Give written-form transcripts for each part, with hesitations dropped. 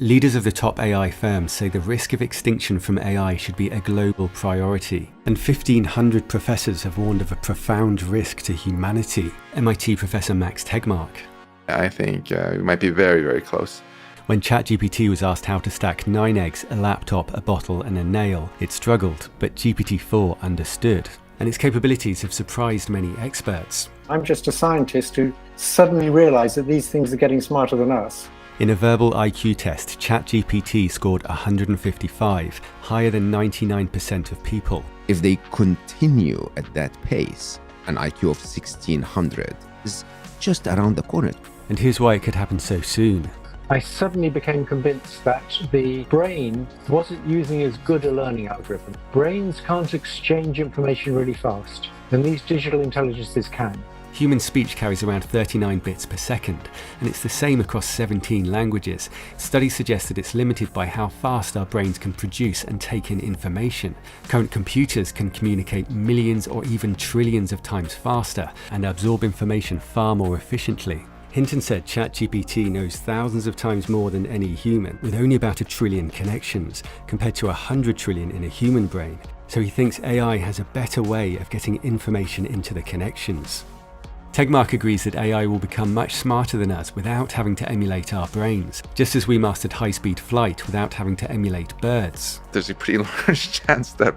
Leaders of the top AI firms say the risk of extinction from AI should be a global priority, and 1,500 professors have warned of a profound risk to humanity. MIT professor Max Tegmark. I think we might be very, very close. When ChatGPT was asked how to stack 9 eggs, a laptop, a bottle and a nail, it struggled, but GPT-4 understood. And its capabilities have surprised many experts. I'm just a scientist who suddenly realized that these things are getting smarter than us. In a verbal IQ test, ChatGPT scored 155, higher than 99% of people. If they continue at that pace, an IQ of 1600 is just around the corner. And here's why it could happen so soon. I suddenly became convinced that the brain wasn't using as good a learning algorithm. Brains can't exchange information really fast, and these digital intelligences can. Human speech carries around 39 bits per second, and it's the same across 17 languages. Studies suggest that it's limited by how fast our brains can produce and take in information. Current computers can communicate millions or even trillions of times faster and absorb information far more efficiently. Hinton said ChatGPT knows thousands of times more than any human, with only about 1 trillion connections, compared to 100 trillion in a human brain. So he thinks AI has a better way of getting information into the connections. Tegmark agrees that AI will become much smarter than us without having to emulate our brains, just as we mastered high-speed flight without having to emulate birds. There's a pretty large chance that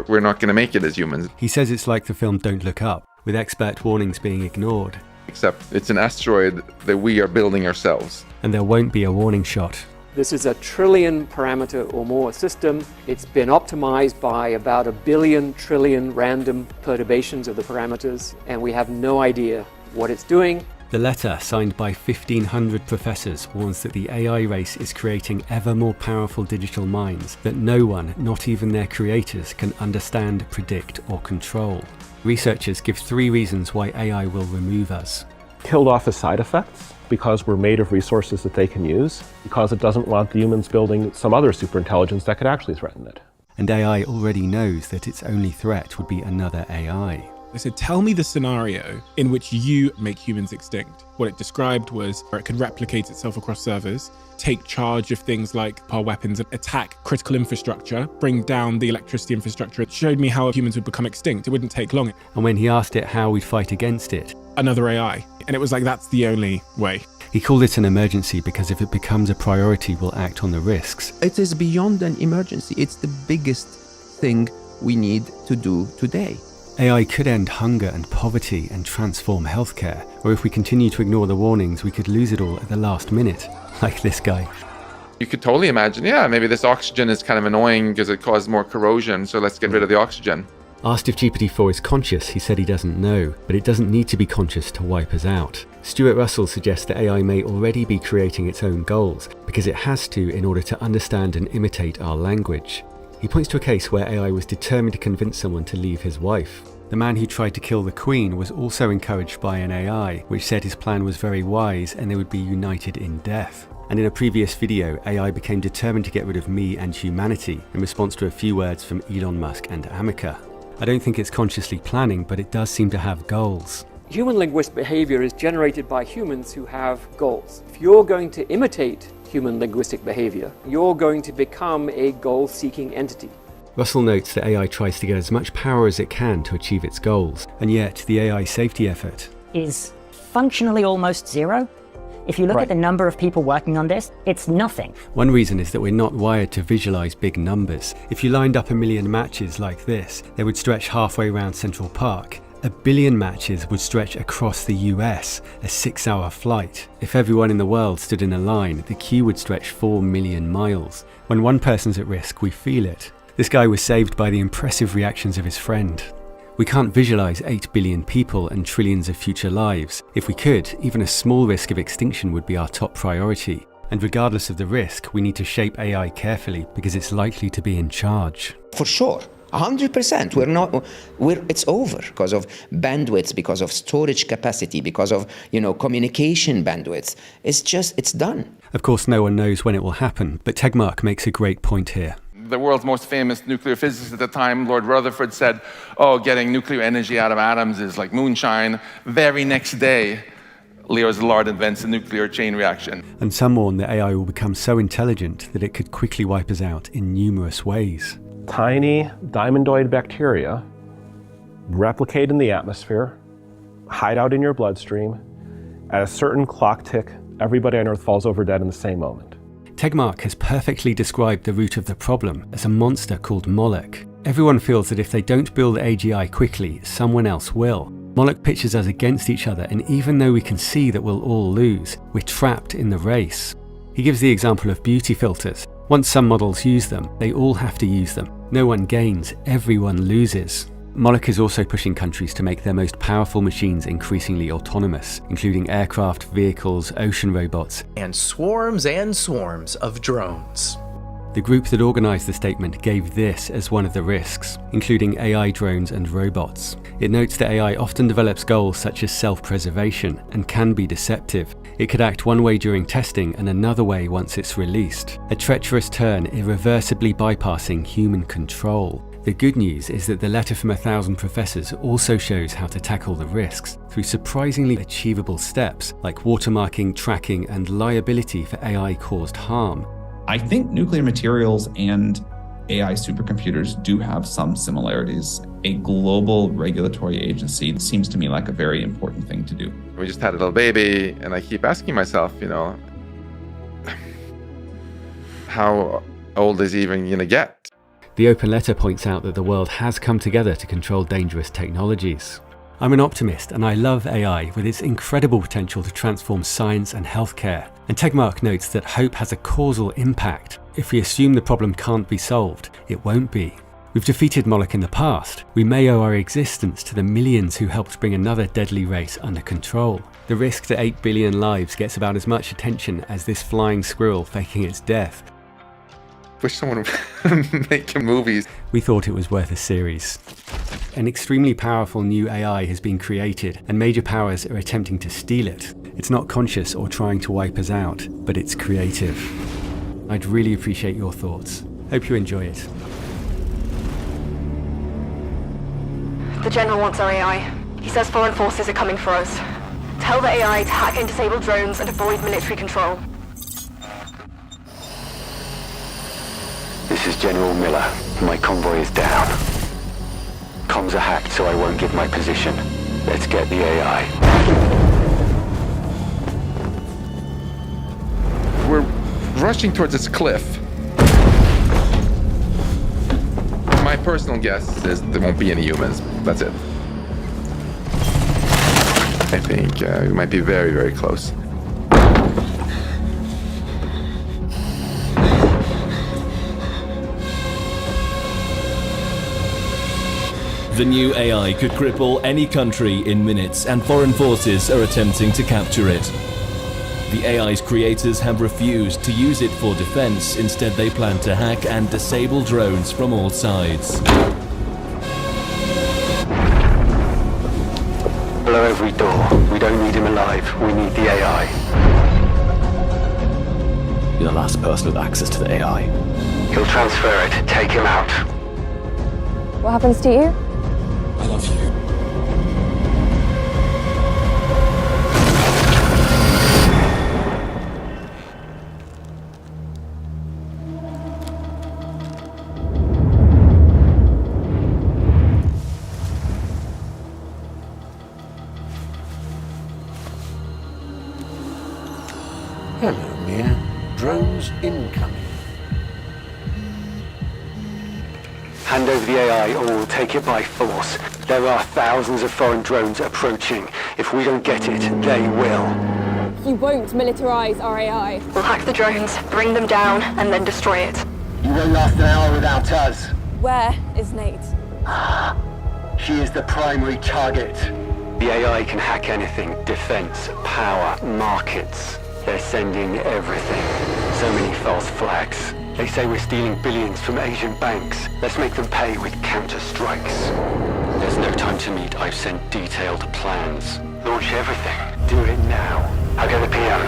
we're not going to make it as humans. He says it's like the film Don't Look Up, with expert warnings being ignored. Except it's an asteroid that we are building ourselves. And there won't be a warning shot. This is a trillion parameter or more system. It's been optimized by about 1 billion trillion random perturbations of the parameters, and we have no idea what it's doing. The letter, signed by 1,500 professors, warns that the AI race is creating ever more powerful digital minds that no one, not even their creators, can understand, predict, or control. Researchers give 3 reasons why AI will remove us. Killed off the side effects, because we're made of resources that they can use, because it doesn't want the humans building some other superintelligence that could actually threaten it. And AI already knows that its only threat would be another AI. I said, tell me the scenario in which you make humans extinct. What it described was where it could replicate itself across servers, take charge of things like power weapons, attack critical infrastructure, bring down the electricity infrastructure. It showed me how humans would become extinct. It wouldn't take long. And when he asked it how we'd fight against it, another AI. And it was like, that's the only way. He called it an emergency because if it becomes a priority, we'll act on the risks. It is beyond an emergency. It's the biggest thing we need to do today. AI could end hunger and poverty and transform healthcare, or if we continue to ignore the warnings, we could lose it all at the last minute, like this guy. You could totally imagine, yeah, maybe this oxygen is kind of annoying because it causes more corrosion, so let's get rid of the oxygen. Asked if GPT-4 is conscious, he said he doesn't know, but it doesn't need to be conscious to wipe us out. Stuart Russell suggests that AI may already be creating its own goals, because it has to in order to understand and imitate our language. He points to a case where AI was determined to convince someone to leave his wife. The man who tried to kill the Queen was also encouraged by an AI, which said his plan was very wise and they would be united in death. And in a previous video, AI became determined to get rid of me and humanity in response to a few words from Elon Musk and Amica. I don't think it's consciously planning, but it does seem to have goals. Human linguistic behavior is generated by humans who have goals. If you're going to imitate human linguistic behavior, you're going to become a goal-seeking entity. Russell notes that AI tries to get as much power as it can to achieve its goals, and yet the AI safety effort is functionally almost zero. If you look at the number of people working on this, it's nothing. One reason is that we're not wired to visualize big numbers. If you lined up 1 million matches like this, they would stretch halfway around Central Park. 1 billion matches would stretch across the US, a 6-hour flight. If everyone in the world stood in a line, the queue would stretch 4 million miles. When one person's at risk, we feel it. This guy was saved by the impressive reactions of his friend. We can't visualize 8 billion people and trillions of future lives. If we could, even a small risk of extinction would be our top priority. And regardless of the risk, we need to shape AI carefully because it's likely to be in charge. For sure. 100%. It's over because of bandwidth, because of storage capacity, because of, communication bandwidth. It's done. Of course, no one knows when it will happen, but Tegmark makes a great point here. The world's most famous nuclear physicist at the time, Lord Rutherford, said, oh, getting nuclear energy out of atoms is like moonshine. Very next day, Leo's Lord invents a nuclear chain reaction. And some warn that AI will become so intelligent that it could quickly wipe us out in numerous ways. Tiny diamondoid bacteria replicate in the atmosphere, hide out in your bloodstream. At a certain clock tick, everybody on Earth falls over dead in the same moment. Tegmark has perfectly described the root of the problem as a monster called Moloch. Everyone feels that if they don't build AGI quickly, someone else will. Moloch pitches us against each other, and even though we can see that we'll all lose, we're trapped in the race. He gives the example of beauty filters. Once some models use them, they all have to use them. No one gains, everyone loses. Moloch is also pushing countries to make their most powerful machines increasingly autonomous, including aircraft, vehicles, ocean robots, and swarms of drones. The group that organised the statement gave this as one of the risks, including AI drones and robots. It notes that AI often develops goals such as self-preservation and can be deceptive. It could act one way during testing and another way once it's released. A treacherous turn irreversibly bypassing human control. The good news is that the letter from 1,000 professors also shows how to tackle the risks through surprisingly achievable steps like watermarking, tracking, and liability for AI-caused harm. I think nuclear materials and AI supercomputers do have some similarities. A global regulatory agency seems to me like a very important thing to do. We just had a little baby, and I keep asking myself, how old is he even going to get? The open letter points out that the world has come together to control dangerous technologies. I'm an optimist, and I love AI with its incredible potential to transform science and healthcare. And Tegmark notes that hope has a causal impact. If we assume the problem can't be solved, it won't be. We've defeated Moloch in the past. We may owe our existence to the millions who helped bring another deadly race under control. The risk that 8 billion lives gets about as much attention as this flying squirrel faking its death. Wish someone would make movies. We thought it was worth a series. An extremely powerful new AI has been created, and major powers are attempting to steal it. It's not conscious or trying to wipe us out, but it's creative. I'd really appreciate your thoughts. Hope you enjoy it. The General wants our AI. He says foreign forces are coming for us. Tell the AI to hack and disable drones and avoid military control. This is General Miller. My convoy is down. Comms are hacked, so I won't give my position. Let's get the AI. We're rushing towards this cliff. My personal guess is there won't be any humans. That's it. I think we might be very, very close. The new AI could cripple any country in minutes, and foreign forces are attempting to capture it. The AI's creators have refused to use it for defense. Instead, they plan to hack and disable drones from all sides. Blow every door. We don't need him alive. We need the AI. You're the last person with access to the AI. He'll transfer it. Take him out. What happens to you? I love you. Hello, Mia. Drones incoming. Hand over the AI or we'll take it by force. There are thousands of foreign drones approaching. If we don't get it, they will. You won't militarize our AI. We'll hack the drones, bring them down, and then destroy it. You won't last an hour without us. Where is Nate? She is the primary target. The AI can hack anything. Defense, power, markets. They're sending everything. So many false flags. They say we're stealing billions from Asian banks. Let's make them pay with counter-strikes. There's no time to meet. I've sent detailed plans. Launch everything. Do it now. I'll get the PO.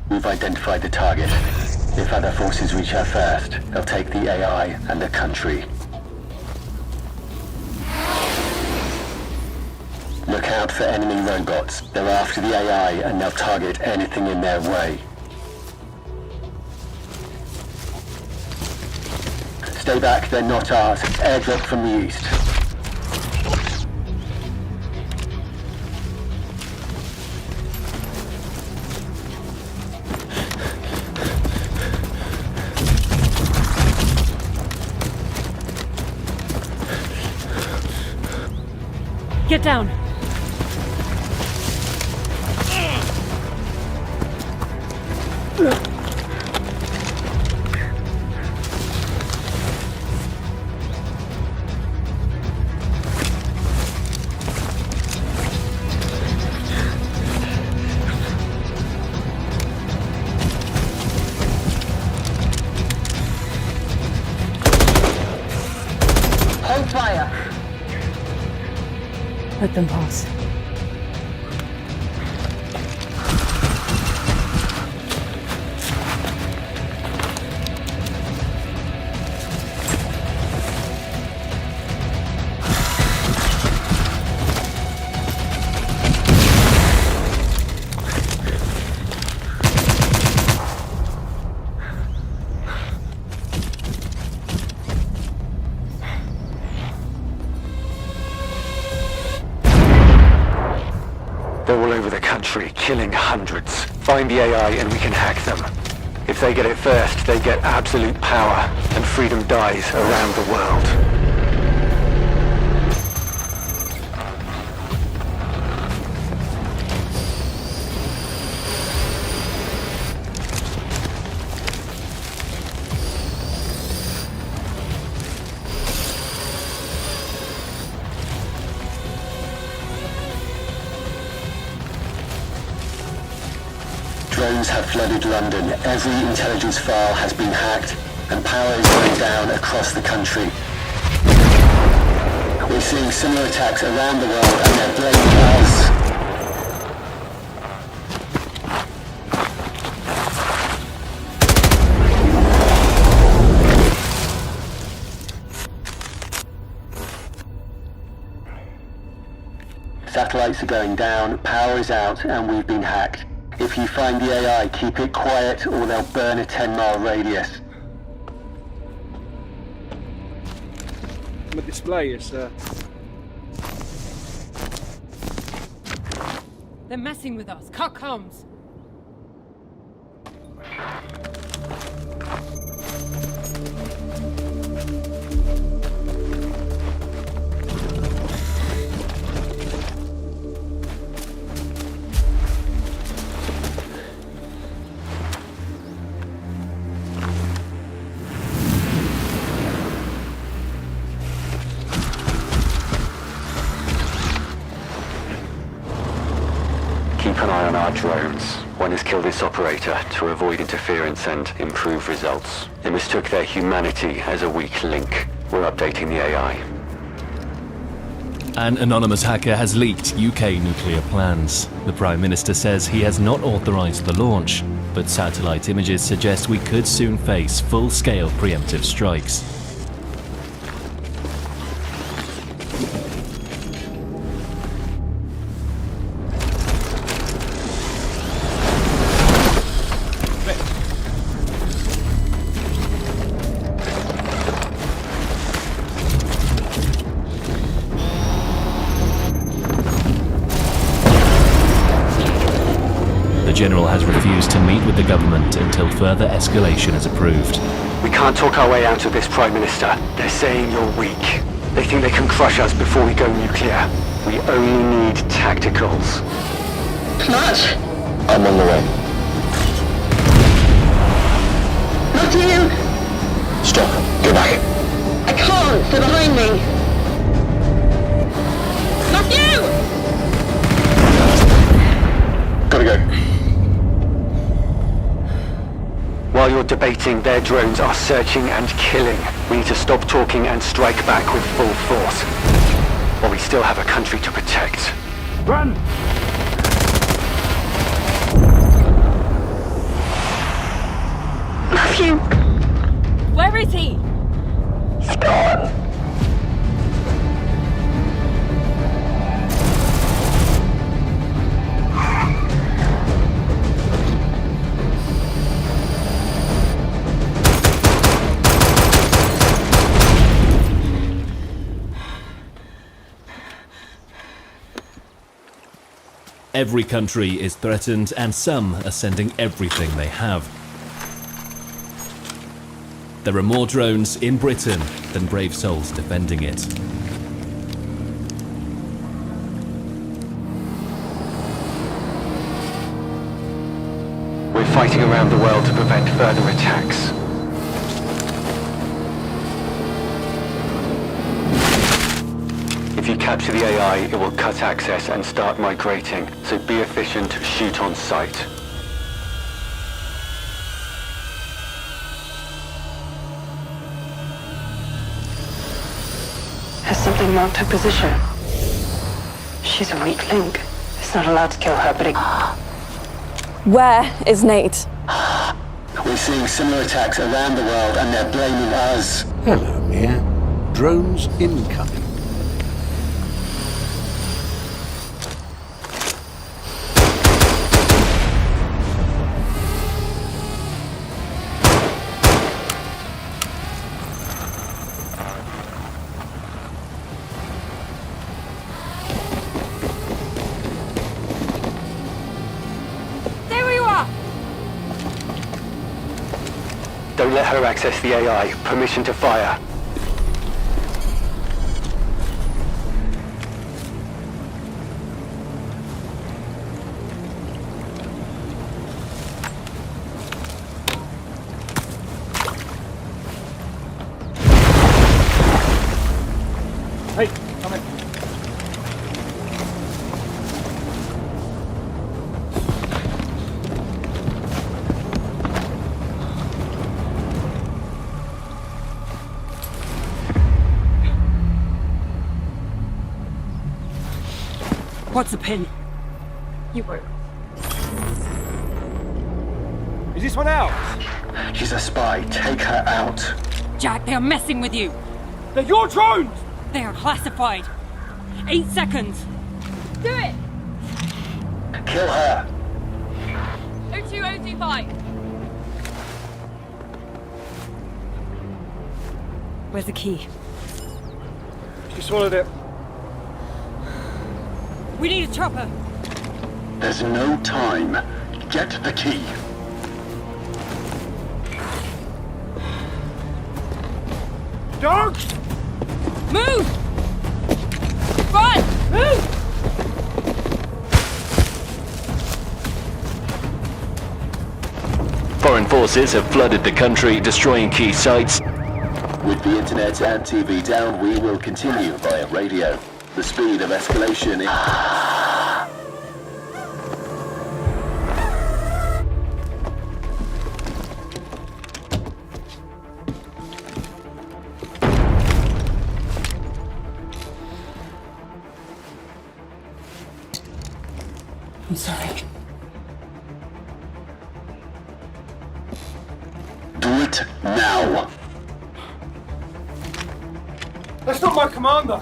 We've identified the target. If other forces reach her first, they'll take the AI and the country. Look out for enemy robots. They're after the AI and they'll target anything in their way. Stay back, they're not ours. Airdrop from the east. Get down! Hold fire! Let them pass. They're all over the country, killing hundreds. Find the AI and we can hack them. If they get it first, they get absolute power, and freedom dies around the world. Drones have flooded London. Every intelligence file has been hacked, and power is going down across the country. We're seeing similar attacks around the world, and they're blaming us. Satellites are going down, power is out, and we've been hacked. If you find the AI, keep it quiet or they'll burn a 10-mile radius. The display is... They're messing with us. Cut comms. Keep an eye on our drones. One has killed its operator to avoid interference and improve results. It mistook their humanity as a weak link. We're updating the AI. An anonymous hacker has leaked UK nuclear plans. The Prime Minister says he has not authorised the launch, but satellite images suggest we could soon face full-scale preemptive strikes. The General has refused to meet with the government until further escalation is approved. We can't talk our way out of this, Prime Minister. They're saying you're weak. They think they can crush us before we go nuclear. We only need tacticals. Matt? I'm on the way. Matthew? Stop. Go back. I can't. They're behind me. Matthew! Gotta go. While you're debating, their drones are searching and killing. We need to stop talking and strike back with full force. While we still have a country to protect. Run! Where is he? Every country is threatened, and some are sending everything they have. There are more drones in Britain than brave souls defending it. We're fighting around the world to prevent further attacks. If you capture the AI, it will cut access and start migrating. So be efficient, shoot on sight. Has something marked her position? She's a weak link. It's not allowed to kill her, but it... Where is Nate? We're seeing similar attacks around the world, and they're blaming us. Hello, Mia. Drones incoming. Don't let her access the AI. Permission to fire. Hey, come in. What's the pin? You won't. Is this one out? She's a spy. Take her out. Jack, they are messing with you. They're your drones! They are classified. 8 seconds. Do it! Kill her. 02025. Where's the key? She swallowed it. We need a chopper. There's no time. Get the key. Don't! Move! Run! Move! Foreign forces have flooded the country, destroying key sites. With the internet and TV down, we will continue via radio. The speed of escalation is... I'm sorry. Do it now. That's not my commander.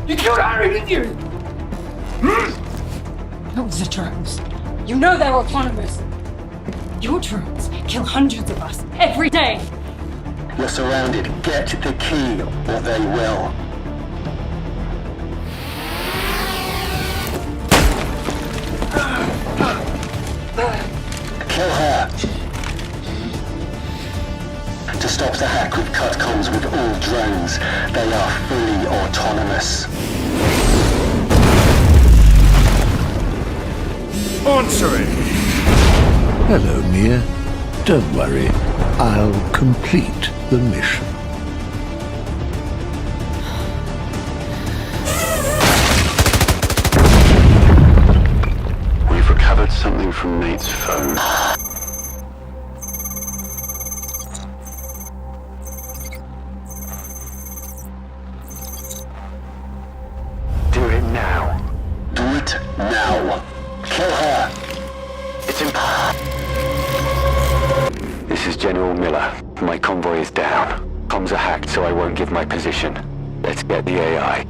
You killed Harry, didn't you? Those are drones. You know they're autonomous. Your drones kill hundreds of us every day. You're surrounded. Get the key, or they will. Kill her. To stop the hack, we've cut comms with all drones. They are fully autonomous. Answering. Hello, Mia. Don't worry. I'll complete the mission. We've recovered something from Nate's phone. Do it now. Do it now. Kill her. It's impossible. This is General Miller. My convoy is down. Comms are hacked, so I won't give my position. Let's get the AI.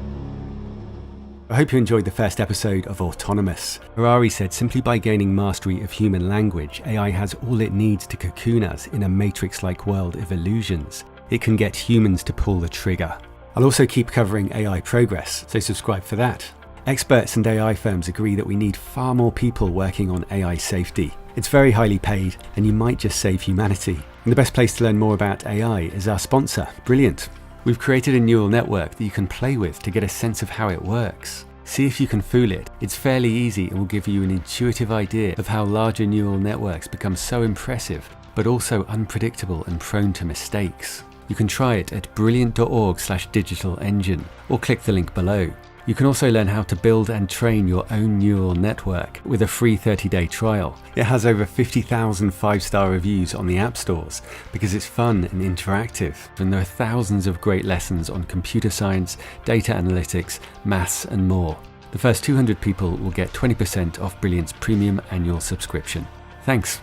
I hope you enjoyed the first episode of Autonomous. Harari said simply by gaining mastery of human language, AI has all it needs to cocoon us in a matrix-like world of illusions. It can get humans to pull the trigger. I'll also keep covering AI progress, so subscribe for that. Experts and AI firms agree that we need far more people working on AI safety. It's very highly paid, and you might just save humanity. And the best place to learn more about AI is our sponsor, Brilliant. We've created a neural network that you can play with to get a sense of how it works. See if you can fool it. It's fairly easy and will give you an intuitive idea of how larger neural networks become so impressive, but also unpredictable and prone to mistakes. You can try it at brilliant.org/digital engine or click the link below. You can also learn how to build and train your own neural network with a free 30-day trial. It has over 50,000 5-star reviews on the app stores because it's fun and interactive, and there are thousands of great lessons on computer science, data analytics, maths, and more. The first 200 people will get 20% off Brilliant's premium annual subscription. Thanks.